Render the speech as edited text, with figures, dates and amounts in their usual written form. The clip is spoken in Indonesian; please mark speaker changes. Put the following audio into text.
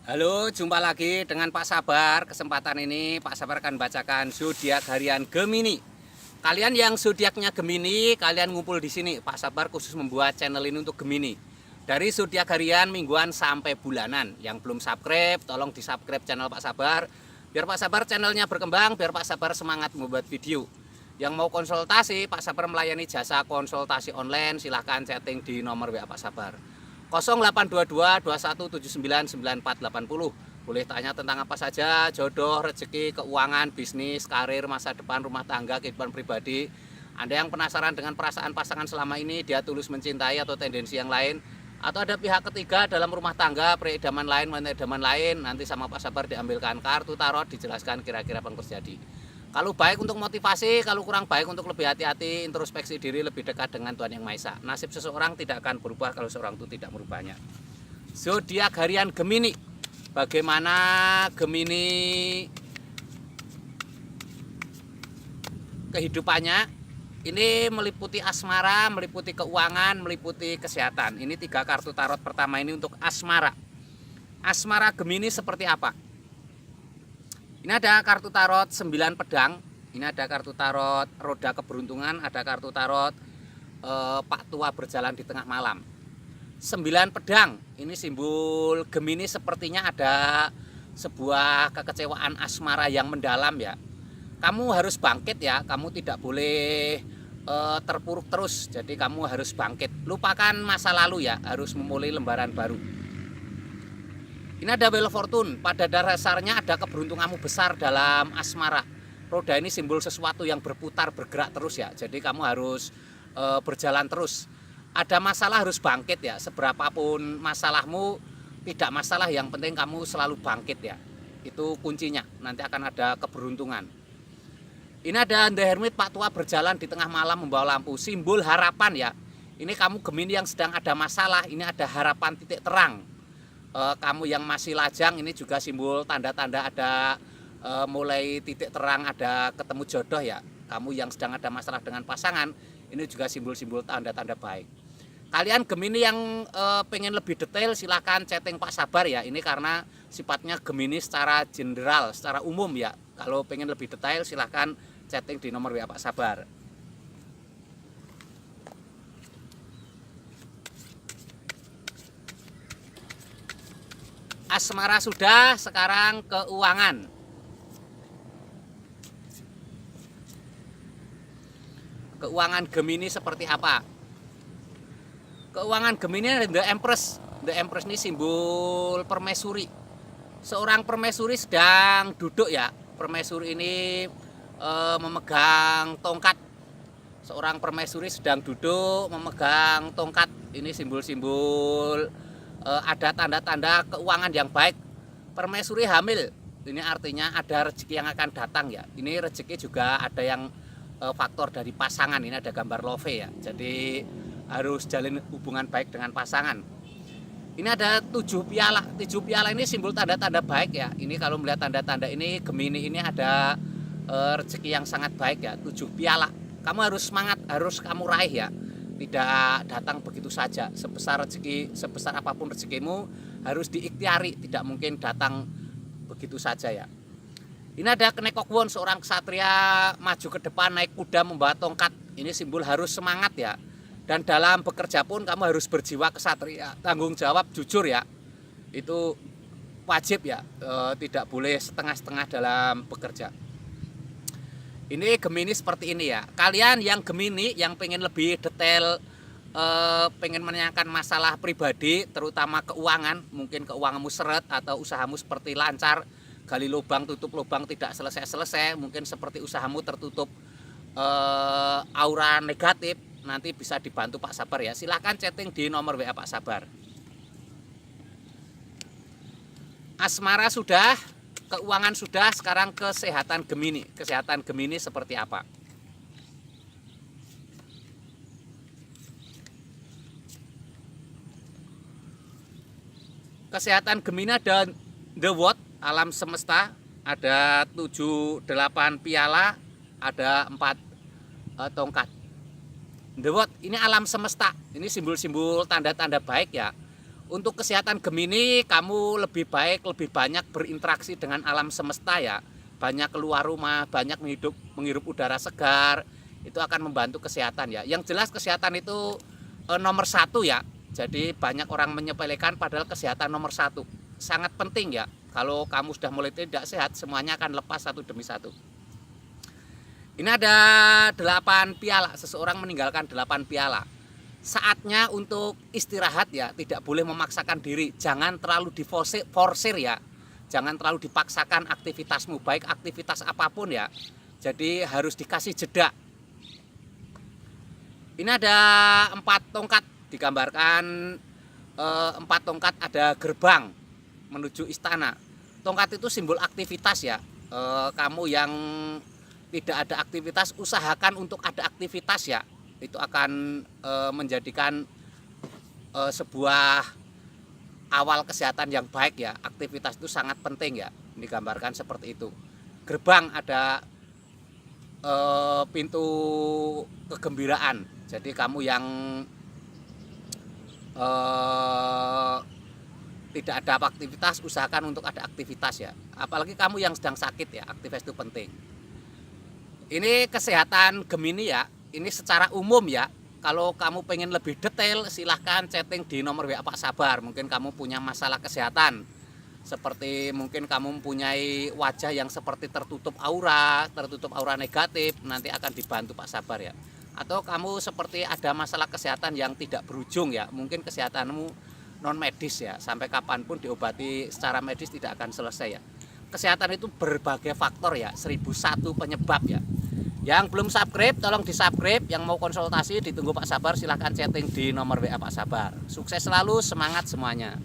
Speaker 1: Halo, jumpa lagi dengan Pak Sabar. Kesempatan ini Pak Sabar akan bacakan zodiak harian Gemini. Kalian yang zodiaknya Gemini, kalian ngumpul di sini. Pak Sabar khusus membuat channel ini untuk Gemini. Dari zodiak harian, mingguan sampai bulanan. Yang belum subscribe, tolong di-subscribe channel Pak Sabar. Biar Pak Sabar channelnya berkembang, biar Pak Sabar semangat membuat video. Yang mau konsultasi, Pak Sabar melayani jasa konsultasi online. Silahkan chatting di nomor WA Pak Sabar 0822 2179 9480. Boleh tanya tentang apa saja, jodoh, rezeki, keuangan, bisnis, karir, masa depan, rumah tangga, kehidupan pribadi. Anda yang penasaran dengan perasaan pasangan selama ini, dia tulus mencintai atau tendensi yang lain, atau ada pihak ketiga dalam rumah tangga, peridaman lain, idaman lain, nanti sama Pak Sabar diambilkan kartu tarot, dijelaskan kira-kira apa yang terjadi. Kalau baik untuk motivasi, kalau kurang baik untuk lebih hati-hati, introspeksi diri, lebih dekat dengan Tuhan Yang Maha Esa. Nasib seseorang tidak akan berubah kalau seorang itu tidak merubahnya. Zodiak harian Gemini. Bagaimana Gemini kehidupannya? Ini meliputi asmara, meliputi keuangan, meliputi kesehatan. Ini 3 kartu tarot pertama ini untuk asmara. Asmara Gemini seperti apa? Ini ada kartu tarot 9 pedang. Ini ada kartu tarot roda keberuntungan. Ada kartu tarot Pak Tua berjalan di tengah malam. 9 pedang. Ini simbol Gemini, sepertinya ada sebuah kekecewaan asmara yang mendalam ya. Kamu harus bangkit ya. Kamu tidak boleh terpuruk terus. Jadi kamu harus bangkit. Lupakan masa lalu ya. Harus memulai lembaran baru. Ini ada Wheel of Fortune. Pada dasarnya ada keberuntunganmu besar dalam asmara. Roda ini simbol sesuatu yang berputar, bergerak terus ya. Jadi kamu harus berjalan terus. Ada masalah harus bangkit ya. Seberapapun masalahmu, tidak masalah, yang penting kamu selalu bangkit ya. Itu kuncinya. Nanti akan ada keberuntungan. Ini ada The Hermit, Pak Tua berjalan di tengah malam membawa lampu. Simbol harapan ya. Ini kamu Gemini yang sedang ada masalah. Ini ada harapan titik terang. Kamu yang masih lajang, ini juga simbol tanda-tanda ada mulai titik terang, ada ketemu jodoh ya. Kamu yang sedang ada masalah dengan pasangan, ini juga simbol-simbol tanda-tanda baik. Kalian Gemini yang pengen lebih detail, silahkan chatting Pak Sabar ya. Ini karena sifatnya Gemini secara general, secara umum ya. Kalau pengen lebih detail, silahkan chatting di nomor WA Pak Sabar. Asmara sudah, sekarang keuangan. Keuangan Gemini seperti apa? Keuangan Gemini ada The Empress. The Empress ini simbol permaisuri. Seorang permaisuri sedang duduk ya. Permaisuri ini memegang tongkat. Seorang permaisuri sedang duduk memegang tongkat. Ini simbol-simbol ada tanda-tanda keuangan yang baik. Permaisuri hamil, ini artinya ada rezeki yang akan datang ya. Ini rezeki juga ada yang faktor dari pasangan. Ini ada gambar love ya. Jadi harus jalin hubungan baik dengan pasangan. Ini ada 7 piala. 7 piala ini simbol tanda-tanda baik ya. Ini kalau melihat tanda-tanda ini, Gemini ini ada rezeki yang sangat baik ya. 7 piala. Kamu harus semangat, harus kamu raih ya. Tidak datang begitu saja. Sebesar rezeki, sebesar apapun rezekimu harus diikhtiari, tidak mungkin datang begitu saja ya. Ini ada Kenekokwoon, seorang ksatria maju ke depan naik kuda membawa tongkat. Ini simbol harus semangat ya. Dan dalam bekerja pun kamu harus berjiwa ksatria, tanggung jawab, jujur ya. Itu wajib ya, tidak boleh setengah-setengah dalam bekerja. Ini Gemini seperti ini ya. Kalian yang Gemini yang pengen lebih detail, pengen menanyakan masalah pribadi, terutama keuangan, mungkin keuanganmu seret atau usahamu seperti lancar, gali lubang tutup lubang tidak selesai-selesai, mungkin seperti usahamu tertutup aura negatif, nanti bisa dibantu Pak Sabar ya. Silahkan chatting di nomor WA Pak Sabar. Asmara sudah, keuangan sudah, sekarang kesehatan Gemini. Kesehatan Gemini seperti apa? Kesehatan Gemini ada The World, alam semesta, ada 7-8 piala, ada 4 tongkat. The World ini alam semesta, ini simbol-simbol tanda-tanda baik ya. Untuk kesehatan Gemini, kamu lebih baik, lebih banyak berinteraksi dengan alam semesta ya. Banyak keluar rumah, banyak menghirup udara segar, itu akan membantu kesehatan ya. Yang jelas kesehatan itu nomor satu ya. Jadi banyak orang menyepelekan, padahal kesehatan nomor satu. Sangat penting ya. Kalau kamu sudah mulai tidak sehat, semuanya akan lepas satu demi satu. Ini ada 8 piala, seseorang meninggalkan 8 piala. Saatnya untuk istirahat ya, tidak boleh memaksakan diri, jangan terlalu diforsir ya, jangan terlalu dipaksakan aktivitasmu, baik aktivitas apapun ya, jadi harus dikasih jeda. Ini ada 4 tongkat, digambarkan 4 tongkat, ada gerbang menuju istana. Tongkat itu simbol aktivitas ya. Kamu yang tidak ada aktivitas, usahakan untuk ada aktivitas ya. Itu akan menjadikan sebuah awal kesehatan yang baik ya. Aktivitas itu sangat penting ya, digambarkan seperti itu. Gerbang ada pintu kegembiraan, jadi kamu yang tidak ada aktivitas, usahakan untuk ada aktivitas ya. Apalagi kamu yang sedang sakit ya, aktivitas itu penting. Ini kesehatan Gemini ya. Ini secara umum ya. Kalau kamu pengen lebih detail, silahkan chatting di nomor WA Pak Sabar. Mungkin kamu punya masalah kesehatan, seperti mungkin kamu mempunyai wajah yang seperti tertutup aura negatif, nanti akan dibantu Pak Sabar ya. Atau kamu seperti ada masalah kesehatan yang tidak berujung ya, mungkin kesehatanmu non medis ya, sampai kapanpun diobati secara medis tidak akan selesai ya. Kesehatan itu berbagai faktor ya, 1001 penyebab ya. Yang belum subscribe, tolong di subscribe. Yang mau konsultasi, ditunggu Pak Sabar, silahkan chatting di nomor WA Pak Sabar. Sukses selalu, semangat semuanya.